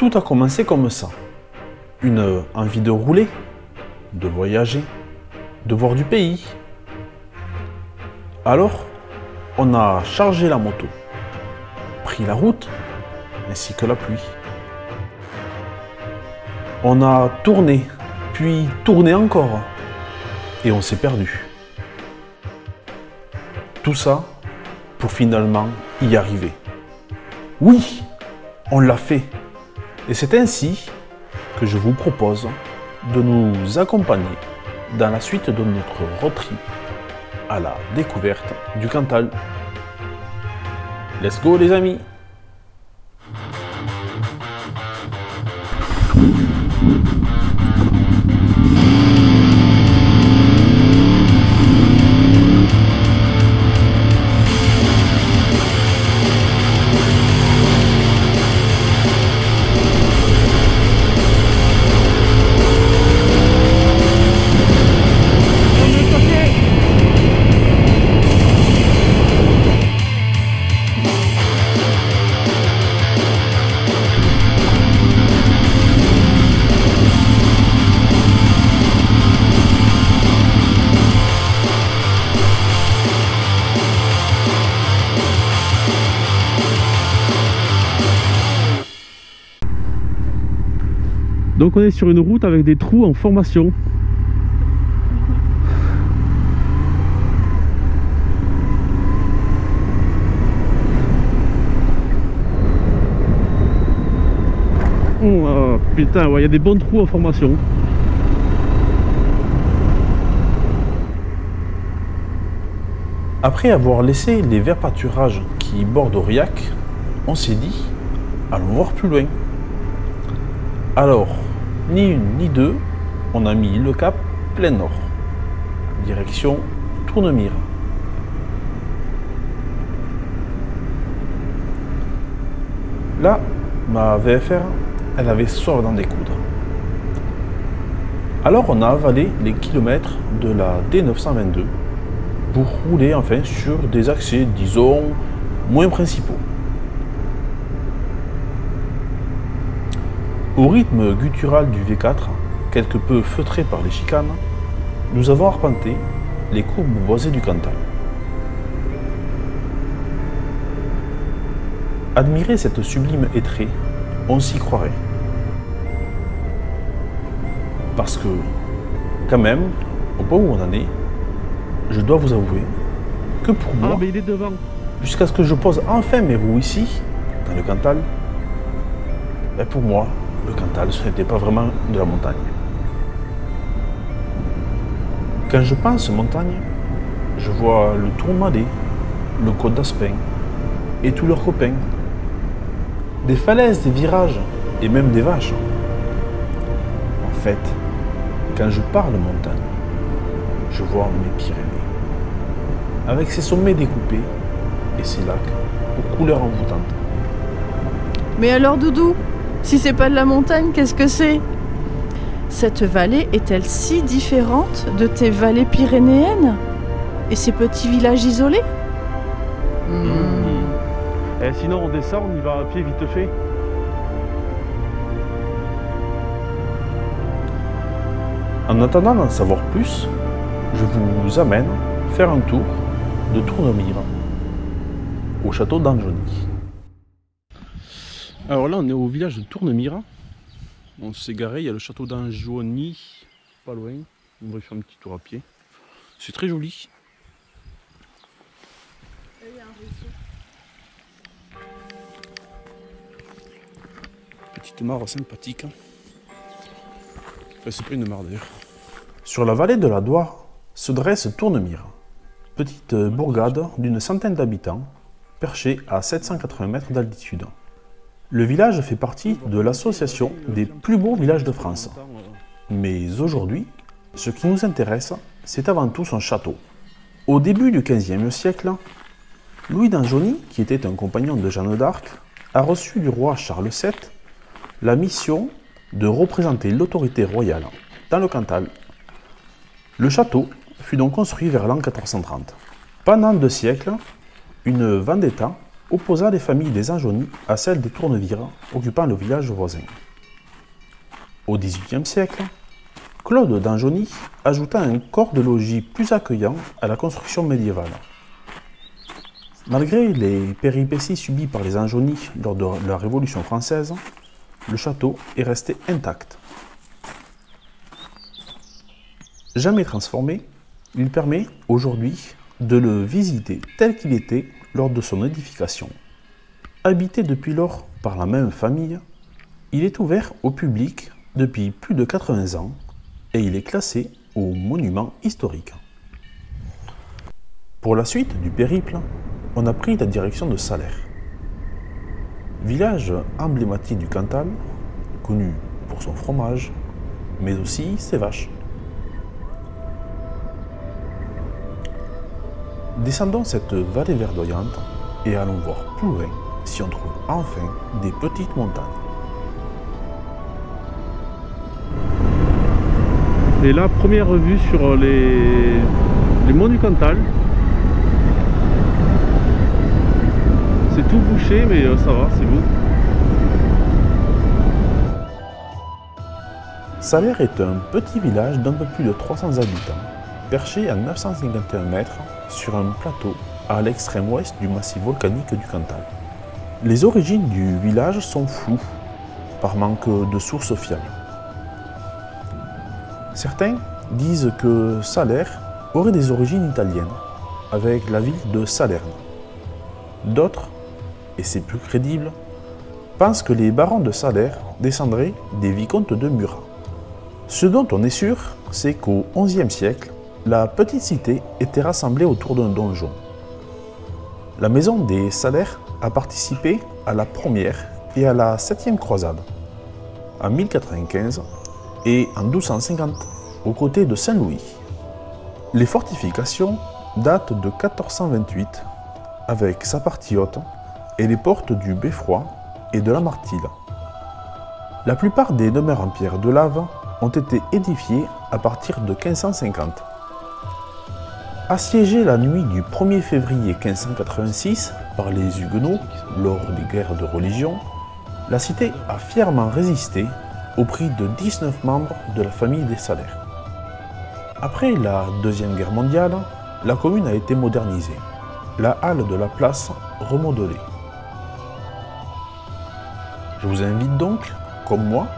Tout a commencé comme ça. Une envie de rouler, de voyager, de voir du pays. Alors, on a chargé la moto, pris la route, ainsi que la pluie. On a tourné, puis tourné encore, et on s'est perdu. Tout ça pour finalement y arriver. Oui, on l'a fait. Et c'est ainsi que je vous propose de nous accompagner dans la suite de notre road trip à la découverte du Cantal. Let's go les amis! Donc on est sur une route avec des trous en formation. Oh putain, ouais, il y a des bons trous en formation. Après avoir laissé les verts pâturages qui bordent Aurillac, on s'est dit, allons voir plus loin. Alors, ni une ni deux, on a mis le cap plein nord, direction Tournemire. Là, ma VFR, elle avait soif d'en découdre. Alors on a avalé les kilomètres de la D922 pour rouler enfin sur des accès, disons, moins principaux. Au rythme guttural du V4, quelque peu feutré par les chicanes, nous avons arpenté les courbes boisées du Cantal. Admirer cette sublime hêtraie, on s'y croirait. Parce que, quand même, au point où on en est, je dois vous avouer que pour moi, mais il est devant. Jusqu'à ce que je pose enfin mes roues ici, dans le Cantal, ben pour moi, le Cantal, ce n'était pas vraiment de la montagne. Quand je pense montagne, je vois le Tourmalet, le Côte d'Aspin et tous leurs copains. Des falaises, des virages et même des vaches. En fait, quand je parle montagne, je vois mes Pyrénées, avec ses sommets découpés et ses lacs aux couleurs envoûtantes. Mais alors Doudou, si c'est pas de la montagne, qu'est-ce que c'est? Cette vallée est-elle si différente de tes vallées pyrénéennes et ces petits villages isolés? Et sinon on descend, on y va à pied vite fait. En attendant d'en savoir plus, je vous amène faire un tour de Tournemire au château d'Anjony. Alors là on est au village de Tournemire. On s'est garé, il y a le château d'Anjony pas loin. On va faire un petit tour à pied. C'est très joli. Petite mare sympathique. Enfin, c'est pas une mare d'ailleurs. Sur la vallée de la Doire se dresse Tournemire, petite bourgade d'une centaine d'habitants, perchée à 780 mètres d'altitude. Le village fait partie de l'association des plus beaux villages de France. Mais aujourd'hui, ce qui nous intéresse, c'est avant tout son château. Au début du XVe siècle, Louis d'Anjony, qui était un compagnon de Jeanne d'Arc, a reçu du roi Charles VII la mission de représenter l'autorité royale dans le Cantal. Le château fut donc construit vers l'an 430. Pendant 2 siècles, une vendetta opposa les familles des Anjonis à celles des Tournevire, occupant le village voisin. Au XVIIIe siècle, Claude d'Anjony ajouta un corps de logis plus accueillant à la construction médiévale. Malgré les péripéties subies par les Anjonis lors de la Révolution française, le château est resté intact. Jamais transformé, il permet aujourd'hui de le visiter tel qu'il était lors de son édification. Habité depuis lors par la même famille, il est ouvert au public depuis plus de 80 ans et il est classé au monument historique. Pour la suite du périple, on a pris la direction de Salers. Village emblématique du Cantal, connu pour son fromage, mais aussi ses vaches. Descendons cette vallée verdoyante et allons voir plus loin si on trouve enfin des petites montagnes. Et là, première vue sur les monts du Cantal. C'est tout bouché, mais ça va, c'est beau. Salers est un petit village d'un peu plus de 300 habitants, perché à 951 mètres sur un plateau à l'extrême ouest du massif volcanique du Cantal. Les origines du village sont floues, par manque de sources fiables. Certains disent que Salers aurait des origines italiennes, avec la ville de Salerne. D'autres, et c'est plus crédible, pensent que les barons de Salers descendraient des vicomtes de Murat. Ce dont on est sûr, c'est qu'au XIe siècle, la petite cité était rassemblée autour d'un donjon. La maison des Salers a participé à la première et à la 7e croisade, en 1095 et en 1250, aux côtés de Saint-Louis. Les fortifications datent de 1428, avec sa partie haute et les portes du Beffroi et de la Martille. La plupart des demeures en pierre de lave ont été édifiées à partir de 1550. Assiégée la nuit du 1er février 1586 par les Huguenots lors des guerres de religion, la cité a fièrement résisté au prix de 19 membres de la famille des Salers. Après la Deuxième Guerre mondiale, la commune a été modernisée, la halle de la place remodelée. Je vous invite donc, comme moi,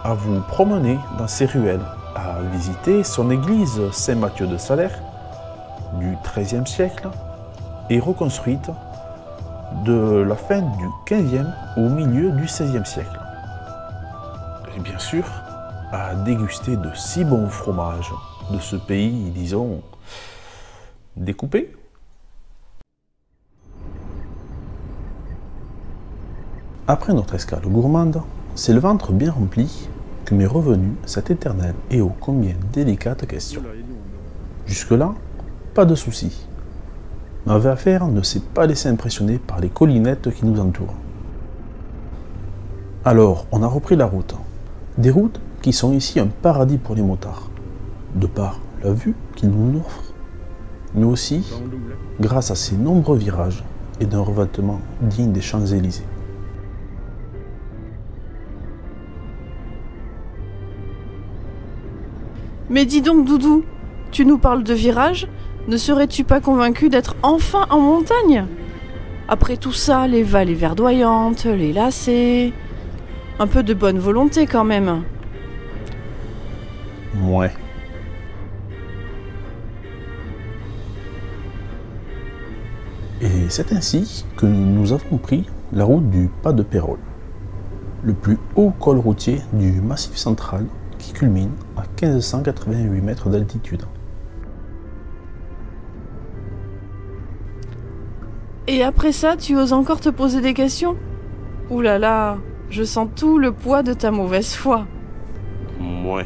à vous promener dans ces ruelles, à visiter son église Saint-Mathieu de Salers, du XIIIe siècle, et reconstruite de la fin du XVe au milieu du XVIe siècle. Et bien sûr, à déguster de si bons fromages de ce pays, disons, découpé. Après notre escale gourmande, c'est le ventre bien rempli que m'est revenue cette éternelle et ô combien délicate question. Jusque-là, pas de soucis. Ma affaire ne s'est pas laissé impressionner par les collinettes qui nous entourent. Alors, on a repris la route. Des routes qui sont ici un paradis pour les motards, de par la vue qu'ils nous offrent, mais aussi grâce à ses nombreux virages et d'un revêtement digne des Champs-Élysées. Mais dis donc, Doudou, tu nous parles de virages, ne serais-tu pas convaincu d'être enfin en montagne? Après tout ça, les vallées verdoyantes, les lacets... Un peu de bonne volonté quand même. Ouais. Et c'est ainsi que nous avons pris la route du Pas de Pérol, le plus haut col routier du Massif central qui culmine à 1588 mètres d'altitude. Et après ça, tu oses encore te poser des questions? Ouh là là, je sens tout le poids de ta mauvaise foi. Ouais.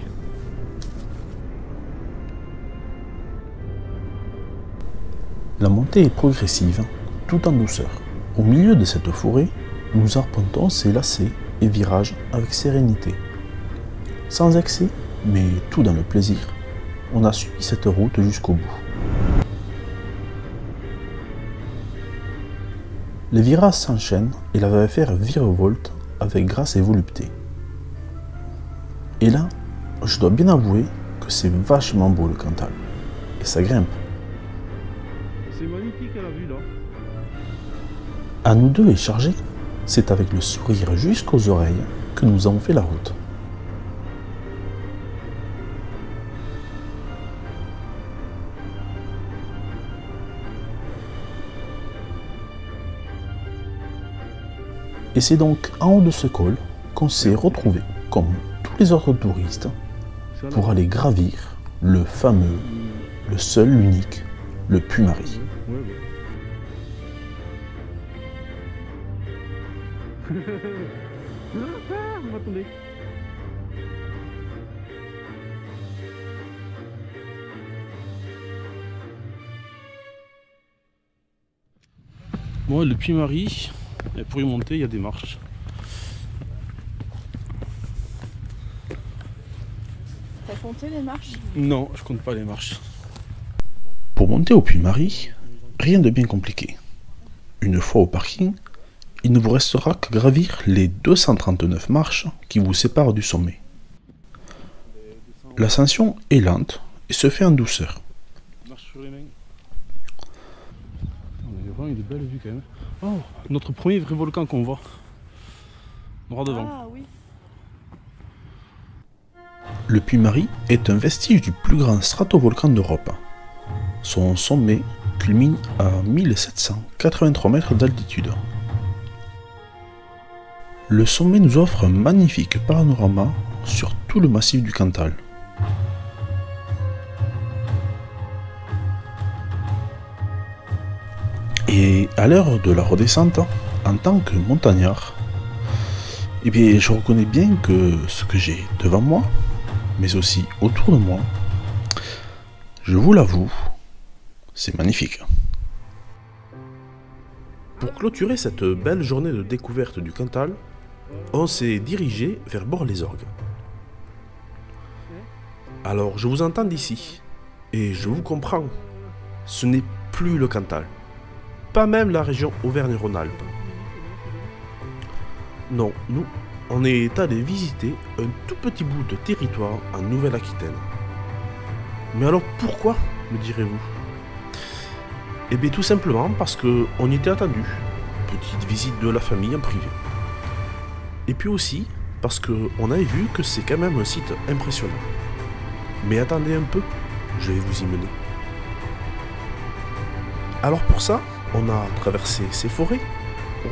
La montée est progressive, tout en douceur. Au milieu de cette forêt, nous arpentons ces lacets et virages avec sérénité. Sans excès, mais tout dans le plaisir, on a suivi cette route jusqu'au bout. Les virages s'enchaînent et la va faire virevolte avec grâce et volupté. Et là, je dois bien avouer que c'est vachement beau le Cantal. Et ça grimpe. C'est magnifique à la vue là. À nous deux et chargés, c'est avec le sourire jusqu'aux oreilles que nous avons fait la route. Et c'est donc en haut de ce col qu'on s'est retrouvés, comme tous les autres touristes, pour aller gravir le fameux, le seul, l'unique, le Puy-Marie. Attendez. Bon, le Puy-Marie, pour y monter, il y a des marches. T'as compté les marches? Non, je compte pas les marches. Pour monter au Puy-Marie, rien de bien compliqué. Une fois au parking, il ne vous restera qu'à gravir les 239 marches qui vous séparent du sommet. L'ascension est lente et se fait en douceur. Marche sur les mains. On a vraiment une belle vue quand même. Oh, notre premier vrai volcan qu'on voit. Droit devant. Ah oui. Le Puy-Marie est un vestige du plus grand stratovolcan d'Europe. Son sommet culmine à 1783 mètres d'altitude. Le sommet nous offre un magnifique panorama sur tout le massif du Cantal. Et à l'heure de la redescente, en tant que montagnard, eh bien, je reconnais bien que ce que j'ai devant moi, mais aussi autour de moi, je vous l'avoue, c'est magnifique. Pour clôturer cette belle journée de découverte du Cantal, on s'est dirigé vers Bord-les-Orgues. Alors je vous entends d'ici, et je vous comprends, ce n'est plus le Cantal, pas même la région Auvergne-Rhône-Alpes. Non, nous, on est allé visiter un tout petit bout de territoire en Nouvelle-Aquitaine. Mais alors pourquoi, me direz-vous? Eh bien tout simplement parce qu'on y était attendu. Petite visite de la famille en privé. Et puis aussi parce qu'on avait vu que c'est quand même un site impressionnant. Mais attendez un peu, je vais vous y mener. Alors pour ça, on a traversé ces forêts,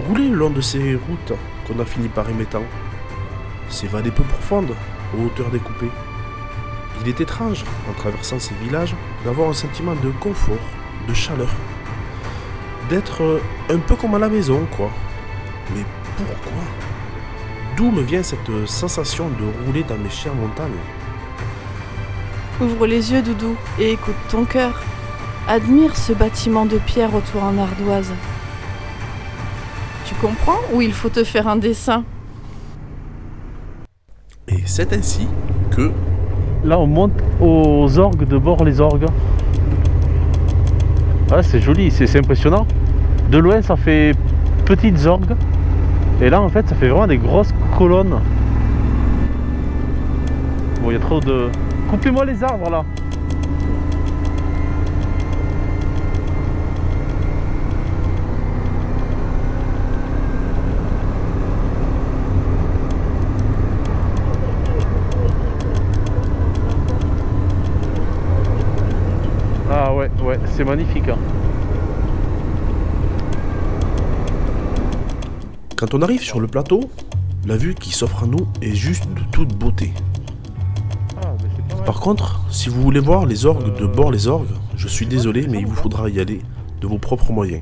roulé le long de ces routes qu'on a fini par aimer tant, ces vallées peu profondes, aux hauteurs découpées. Il est étrange, en traversant ces villages, d'avoir un sentiment de confort, de chaleur, d'être un peu comme à la maison, quoi. Mais pourquoi? D'où me vient cette sensation de rouler dans mes chères montagnes? Ouvre les yeux, Doudou, et écoute ton cœur. Admire ce bâtiment de pierre autour en ardoise. Tu comprends ou il faut te faire un dessin? Et c'est ainsi que... Là on monte aux orgues de Bord-les-Orgues. Ah, c'est joli, c'est impressionnant. De loin ça fait petites orgues. Et là en fait ça fait vraiment des grosses colonnes. Bon, il y a trop de... Coupez-moi les arbres là. Ah ouais, c'est magnifique. Hein. Quand on arrive sur le plateau, la vue qui s'offre à nous est juste de toute beauté. Par contre, si vous voulez voir les orgues de Bord-les-Orgues, je suis désolé, mais il vous faudra y aller de vos propres moyens.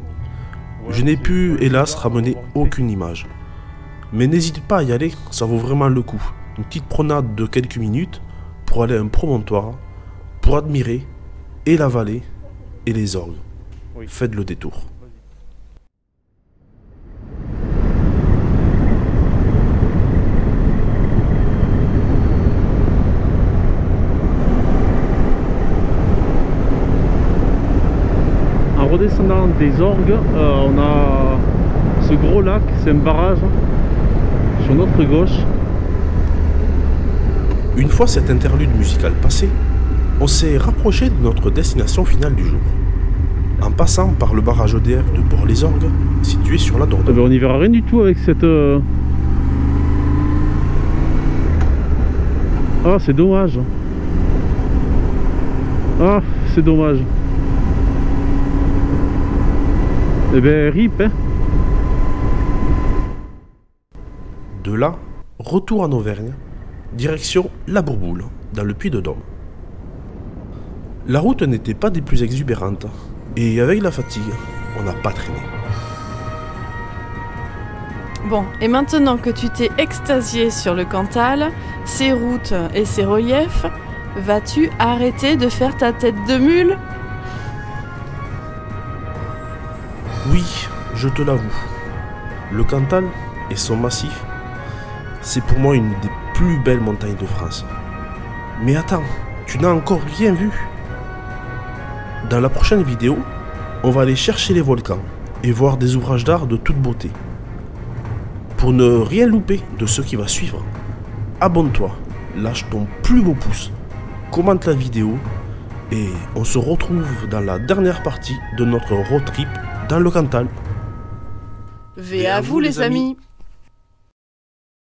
Je n'ai pu, hélas, ramener aucune image. Mais n'hésitez pas à y aller, ça vaut vraiment le coup. Une petite promenade de quelques minutes pour aller à un promontoire, pour admirer et la vallée et les orgues. Faites le détour. En redescendant des orgues, on a Ce gros lac, c'est un barrage sur notre gauche. Une fois cet interlude musical passé, on s'est rapproché de notre destination finale du jour, en passant par le barrage EDF de Bort-les-Orgues, situé sur la Dordogne. On n'y verra rien du tout avec cette... Ah, c'est dommage. Ah, c'est dommage. Eh ben, rip, hein. De là, retour en Auvergne, direction La Bourboule, dans le Puy-de-Dôme. La route n'était pas des plus exubérantes, et avec la fatigue, on n'a pas traîné. Bon, et maintenant que tu t'es extasié sur le Cantal, ses routes et ses reliefs, vas-tu arrêter de faire ta tête de mule? Oui, je te l'avoue, le Cantal et son massif, c'est pour moi une des plus belles montagnes de France. Mais attends, tu n'as encore rien vu. Dans la prochaine vidéo, on va aller chercher les volcans et voir des ouvrages d'art de toute beauté. Pour ne rien louper de ce qui va suivre, abonne-toi, lâche ton plus beau pouce, commente la vidéo et on se retrouve dans la dernière partie de notre road trip dans le Cantal. Vé à vous les amis.